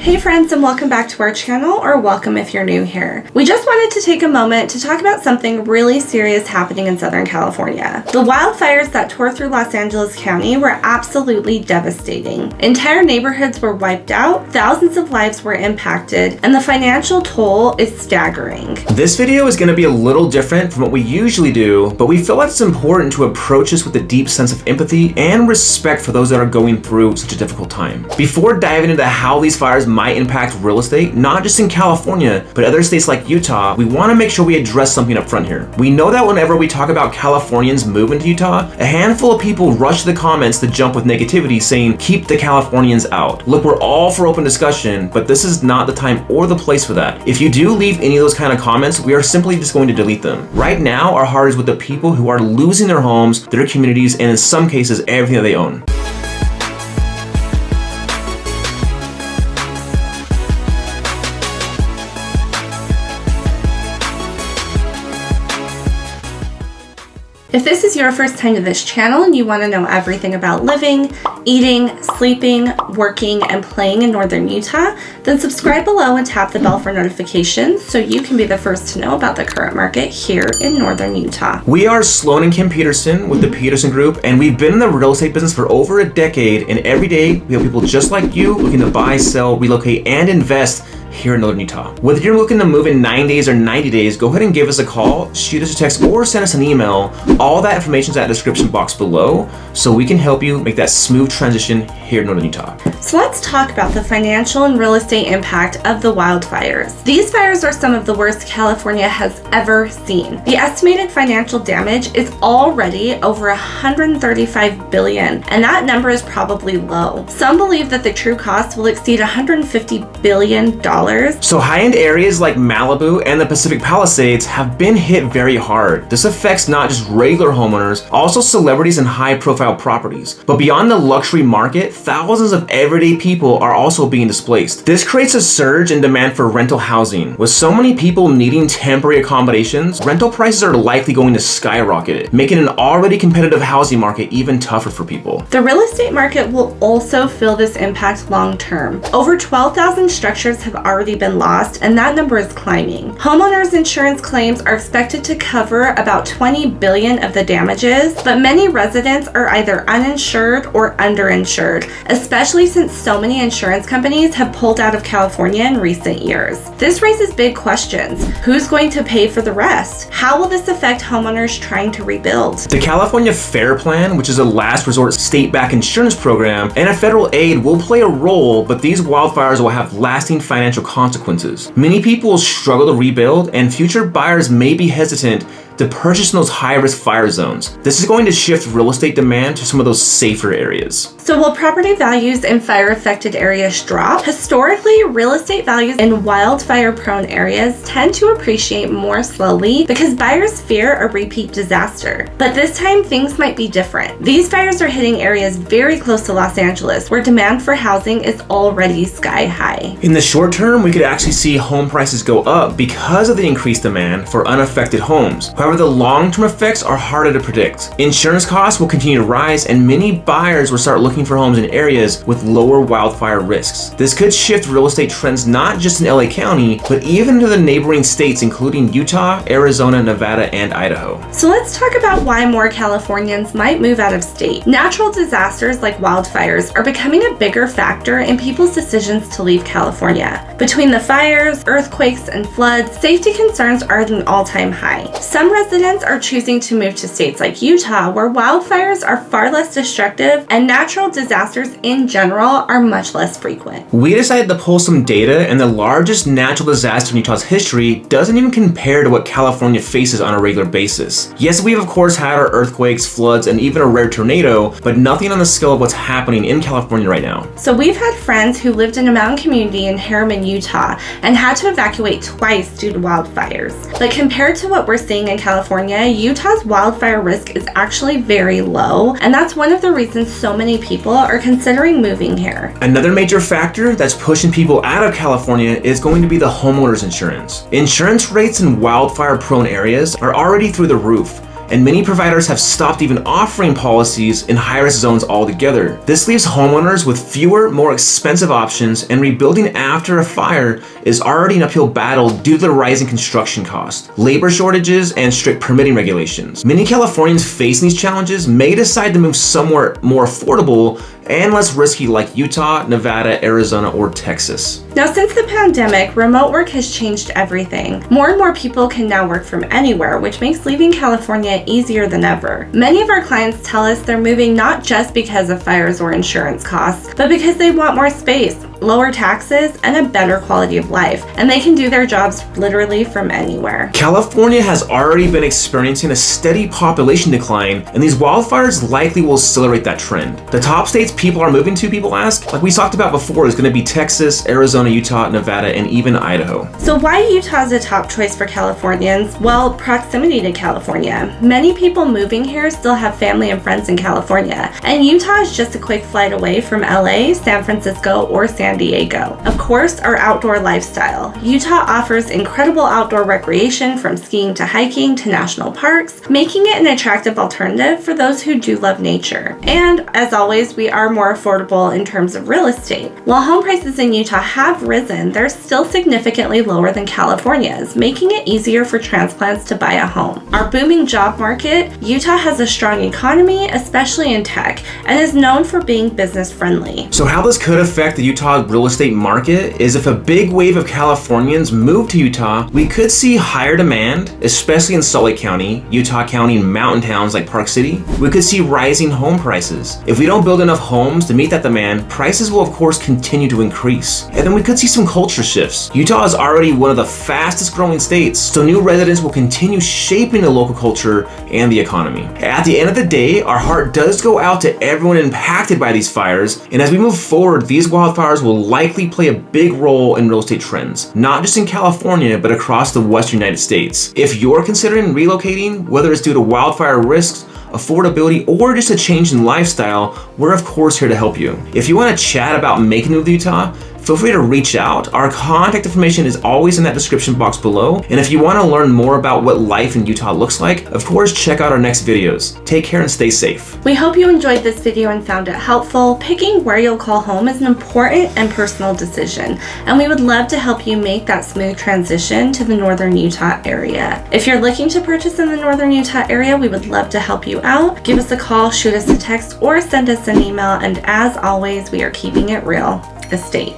Hey friends, and welcome back to our channel, or welcome if you're new here. We just wanted to take a moment to talk about something really serious happening in Southern California. The wildfires that tore through Los Angeles County were absolutely devastating. Entire neighborhoods were wiped out, thousands of lives were impacted, and the financial toll is staggering. This video is going to be a little different from what we usually do, but we feel like it's important to approach this with a deep sense of empathy and respect for those that are going through such a difficult time. Before diving into how these fires might impact real estate, not just in California, but other states like Utah, we want to make sure we address something up front here. We know that whenever we talk about Californians moving to Utah, a handful of people rush to the comments to jump with negativity saying, keep the Californians out. Look, we're all for open discussion, but this is not the time or the place for that. If you do leave any of those kind of comments, we are simply just going to delete them. Right now, our heart is with the people who are losing their homes, their communities, and in some cases, everything that they own. If this is your first time to this channel and you want to know everything about living, eating, sleeping, working, and playing in Northern Utah, then subscribe below and tap the bell for notifications so you can be the first to know about the current market here in Northern Utah. We are Sloan and Kim Peterson with the Peterson Group, and we've been in the real estate business for over a decade, and every day we have people just like you looking to buy, sell, relocate, and invest here in Northern Utah. Whether you're looking to move in 9 days or 90 days, go ahead and give us a call, shoot us a text, or send us an email. All that information is in that description box below, so we can help you make that smooth transition here in Northern Utah. So let's talk about the financial and real estate impact of the wildfires. These fires are some of the worst California has ever seen. The estimated financial damage is already over $135 billion, and that number is probably low. Some believe that the true cost will exceed $150 billion. So high-end areas like Malibu and the Pacific Palisades have been hit very hard. This affects not just regular homeowners, also celebrities and high-profile properties. But beyond the luxury market, thousands of everyday people are also being displaced. This creates a surge in demand for rental housing. With so many people needing temporary accommodations, rental prices are likely going to skyrocket, making an already competitive housing market even tougher for people. The real estate market will also feel this impact long-term. Over 12,000 structures have already been lost, and that number is climbing. Homeowners insurance claims are expected to cover about $20 billion of the damages, but many residents are either uninsured or underinsured, especially since so many insurance companies have pulled out of California in recent years. This raises big questions. Who's going to pay for the rest? How will this affect homeowners trying to rebuild? The California FAIR Plan, which is a last resort state-backed insurance program, and a federal aid will play a role, but these wildfires will have lasting financial consequences. Many people will struggle to rebuild, and future buyers may be hesitant to purchase in those high-risk fire zones. This is going to shift real estate demand to some of those safer areas. So will property values in fire-affected areas drop? Historically, real estate values in wildfire-prone areas tend to appreciate more slowly because buyers fear a repeat disaster. But this time, things might be different. These fires are hitting areas very close to Los Angeles, where demand for housing is already sky high. In the short term, we could actually see home prices go up because of the increased demand for unaffected homes. However, the long-term effects are harder to predict. Insurance costs will continue to rise, and many buyers will start looking for homes in areas with lower wildfire risks. This could shift real estate trends not just in LA County, but even to the neighboring states, including Utah, Arizona, Nevada, and Idaho. So let's talk about why more Californians might move out of state. Natural disasters like wildfires are becoming a bigger factor in people's decisions to leave California. Between the fires, earthquakes, and floods, safety concerns are at an all-time high. Some residents are choosing to move to states like Utah, where wildfires are far less destructive and natural disasters in general are much less frequent. We decided to pull some data, and the largest natural disaster in Utah's history doesn't even compare to what California faces on a regular basis. Yes, we've of course had our earthquakes, floods, and even a rare tornado, but nothing on the scale of what's happening in California right now. So we've had friends who lived in a mountain community in Harriman, Utah, and had to evacuate twice due to wildfires. But compared to what we're seeing in California, Utah's wildfire risk is actually very low, and that's one of the reasons so many people are considering moving here. Another major factor that's pushing people out of California is going to be the homeowners insurance. Insurance rates in wildfire-prone areas are already through the roof, and many providers have stopped even offering policies in high-risk zones altogether. This leaves homeowners with fewer, more expensive options, and rebuilding after a fire is already an uphill battle due to the rising construction cost, labor shortages, and strict permitting regulations. Many Californians facing these challenges may decide to move somewhere more affordable and less risky like Utah, Nevada, Arizona, or Texas. Now, since the pandemic, remote work has changed everything. More and more people can now work from anywhere, which makes leaving California easier than ever. Many of our clients tell us they're moving not just because of fires or insurance costs, but because they want more space, lower taxes, and a better quality of life, and they can do their jobs literally from anywhere. California has already been experiencing a steady population decline, and these wildfires likely will accelerate that trend. The top states people are moving to, people ask, like we talked about before, is going to be Texas, Arizona, Utah, Nevada, and even Idaho. So why Utah is a top choice for Californians? Well, proximity to California. Many people moving here still have family and friends in California, and Utah is just a quick flight away from LA, San Francisco, or San Diego. Of course, our outdoor lifestyle. Utah offers incredible outdoor recreation from skiing to hiking to national parks, making it an attractive alternative for those who do love nature. And as always, we are more affordable in terms of real estate. While home prices in Utah have risen, they're still significantly lower than California's, making it easier for transplants to buy a home. Our booming job market, Utah has a strong economy, especially in tech, and is known for being business friendly. So how this could affect the Utah real estate market is if a big wave of Californians move to Utah, we could see higher demand, especially in Salt Lake County, Utah County, and mountain towns like Park City. We could see rising home prices. If we don't build enough homes to meet that demand, prices will of course continue to increase. And then we could see some culture shifts. Utah is already one of the fastest growing states, so new residents will continue shaping the local culture and the economy. At the end of the day, our heart does go out to everyone impacted by these fires, and as we move forward, these wildfires will likely play a big role in real estate trends, not just in California, but across the western United States. If you're considering relocating, whether it's due to wildfire risks, affordability, or just a change in lifestyle, we're of course here to help you. If you want to chat about making a move to Utah, feel free to reach out. Our contact information is always in that description box below. And if you want to learn more about what life in Utah looks like, of course, check out our next videos. Take care and stay safe. We hope you enjoyed this video and found it helpful. Picking where you'll call home is an important and personal decision, and we would love to help you make that smooth transition to the northern Utah area. If you're looking to purchase in the northern Utah area, we would love to help you out. Give us a call, shoot us a text, or send us an email, and as always, we are keeping it real. Estate.